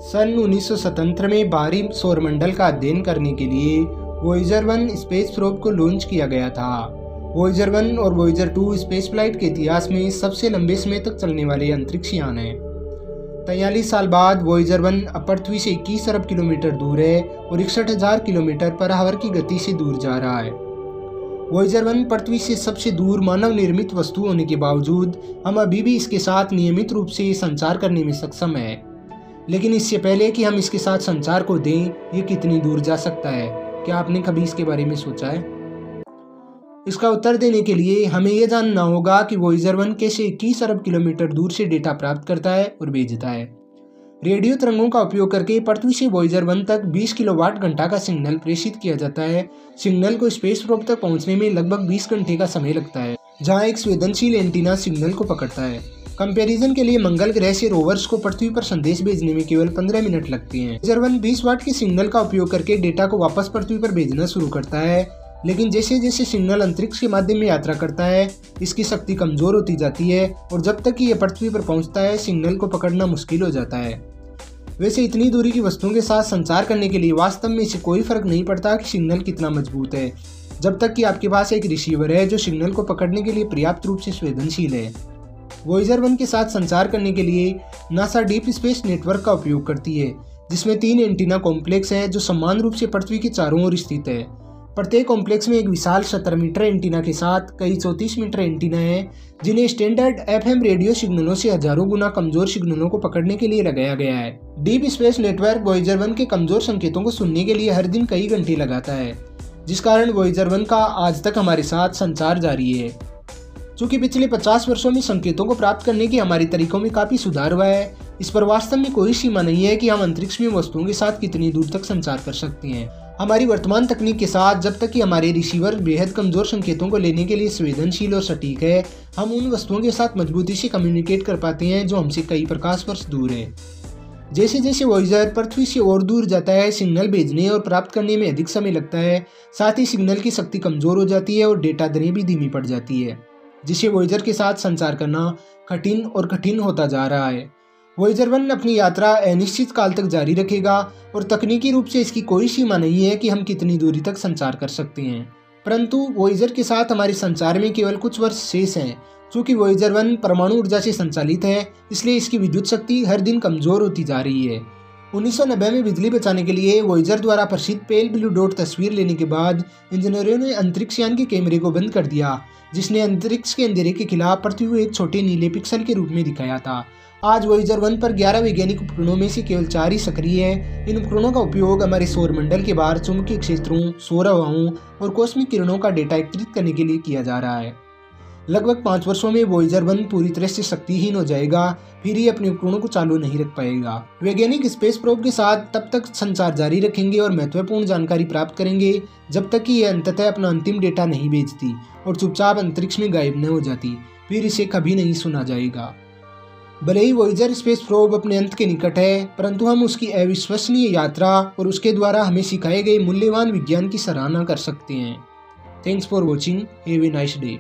सन 1977 में बाहरी सौरमंडल का अध्ययन करने के लिए वॉयेजर 1 स्पेस प्रोब को लॉन्च किया गया था। वॉयेजर 1 और वॉयेजर 2 स्पेस फ्लाइट के इतिहास में सबसे लंबे समय तक चलने वाले अंतरिक्ष यान हैं। 43 साल बाद वॉयेजर 1 अब पृथ्वी से 21 अरब किलोमीटर दूर है और 61,000 किलोमीटर पर आवर की गति से दूर जा रहा है। वॉयेजर 1 पृथ्वी से सबसे दूर मानव निर्मित वस्तु होने के बावजूद हम अभी भी इसके साथ नियमित रूप से संचार करने में सक्षम हैं। लेकिन इससे पहले कि हम इसके साथ संचार को दें, ये कितनी दूर जा सकता है? क्या आपने कभी इसके बारे में सोचा है? इसका उत्तर देने के लिए हमें यह जानना होगा कि वॉयेजर 1 कैसे 21 अरब किलोमीटर दूर से डेटा प्राप्त करता है और भेजता है। रेडियो तरंगों का उपयोग करके पृथ्वी से वॉयेजर 1 तक 20 किलोवाट घंटा का सिग्नल प्रेषित किया जाता है। सिग्नल को स्पेस प्रोब तक पहुंचने में लगभग 20 घंटे का समय लगता है, जहां एक संवेदनशील एंटीना सिग्नल को पकड़ता है। कंपैरिजन के लिए मंगल ग्रह से रोवर्स को पृथ्वी पर संदेश भेजने में केवल 15 मिनट लगते हैं। वॉयेजर 1 20 वाट के सिग्नल का उपयोग करके डेटा को वापस पृथ्वी पर भेजना शुरू करता है, लेकिन जैसे जैसे सिग्नल अंतरिक्ष के माध्यम में यात्रा करता है, इसकी शक्ति कमजोर होती जाती है और जब तक कि यह पृथ्वी पर पहुंचता है, सिग्नल को पकड़ना मुश्किल हो जाता है। वैसे इतनी दूरी की वस्तुओं के साथ संचार करने के लिए वास्तव में इससे कोई फर्क नहीं पड़ता कि सिग्नल कितना मजबूत है, जब तक कि आपके पास एक रिसीवर है जो सिग्नल को पकड़ने के लिए पर्याप्त रूप से संवेदनशील है। वॉयेजर 1 के साथ संचार करने के लिए नासा डीप स्पेस नेटवर्क का उपयोग करती है, जिसमें 3 एंटीना कॉम्प्लेक्स हैं जो समान रूप से पृथ्वी के चारों ओर स्थित है। प्रत्येक कॉम्प्लेक्स में एक विशाल 17 मीटर एंटीना के साथ कई 34 मीटर एंटीना हैं, जिन्हें स्टैंडर्ड FM रेडियो सिग्नलों से हजारों गुना कमजोर सिग्नलों को पकड़ने के लिए लगाया गया है। डीप स्पेस नेटवर्क वॉयेजर 1 के कमजोर संकेतों को सुनने के लिए हर दिन कई घंटे लगाता है, जिस कारण वॉयेजर 1 का आज तक हमारे साथ संचार जारी है। चूँकि पिछले 50 वर्षों में संकेतों को प्राप्त करने के हमारे तरीकों में काफ़ी सुधार हुआ है, इस पर वास्तव में कोई सीमा नहीं है कि हम अंतरिक्ष में वस्तुओं के साथ कितनी दूर तक संचार कर सकते हैं। हमारी वर्तमान तकनीक के साथ जब तक कि हमारे रिसीवर बेहद कमज़ोर संकेतों को लेने के लिए संवेदनशील और सटीक है, हम उन वस्तुओं के साथ मजबूती से कम्युनिकेट कर पाते हैं जो हमसे कई प्रकाश वर्ष दूर है। जैसे जैसे वॉयेजर पृथ्वी से और दूर जाता है, सिग्नल भेजने और प्राप्त करने में अधिक समय लगता है, साथ ही सिग्नल की शक्ति कमज़ोर हो जाती है और डेटा दरें भी धीमी पड़ जाती है, जिससे वॉयेजर के साथ संचार करना कठिन और कठिन होता जा रहा है। वॉयेजर 1 अपनी यात्रा अनिश्चित काल तक जारी रखेगा और तकनीकी रूप से इसकी कोई सीमा नहीं है कि हम कितनी दूरी तक संचार कर सकते हैं। परंतु वॉयेजर के साथ हमारे संचार में केवल कुछ वर्ष शेष हैं। चूँकि वॉयेजर 1 परमाणु ऊर्जा से संचालित है, इसलिए इसकी विद्युत शक्ति हर दिन कमज़ोर होती जा रही है। 1990 में बिजली बचाने के लिए वॉयेजर द्वारा प्रसिद्ध पेल ब्लू डॉट तस्वीर लेने के बाद इंजीनियरों ने अंतरिक्ष यान के कैमरे को बंद कर दिया, जिसने अंतरिक्ष के अंधेरे के खिलाफ पृथ्वी को एक छोटे नीले पिक्सल के रूप में दिखाया था। आज वॉयेजर 1 पर 11 वैज्ञानिक उपकरणों में से केवल 4 ही सक्रिय हैं। इन उपकरणों का उपयोग हमारे सौरमंडल के बाहर चुंबकीय क्षेत्रों, सौर हवाओं और कॉस्मिक किरणों का डेटा एकत्रित करने के लिए किया जा रहा है। लगभग 5 वर्षों में वॉयेजर 1 पूरी तरह से शक्तिहीन हो जाएगा, फिर ही अपने उपकरणों को चालू नहीं रख पाएगा। वैज्ञानिक स्पेस प्रोब के साथ तब तक संचार जारी रखेंगे और महत्वपूर्ण जानकारी प्राप्त करेंगे जब तक कि यह अंततः अपना अंतिम डेटा नहीं भेजती और चुपचाप अंतरिक्ष में गायब न हो जाती। फिर इसे कभी नहीं सुना जाएगा। भले ही वॉयेजर स्पेस प्रोब अपने अंत के निकट है, परंतु हम उसकी अविश्वसनीय यात्रा और उसके द्वारा हमें सिखाए गए मूल्यवान विज्ञान की सराहना कर सकते हैं। Thanks for watching. Have a nice day.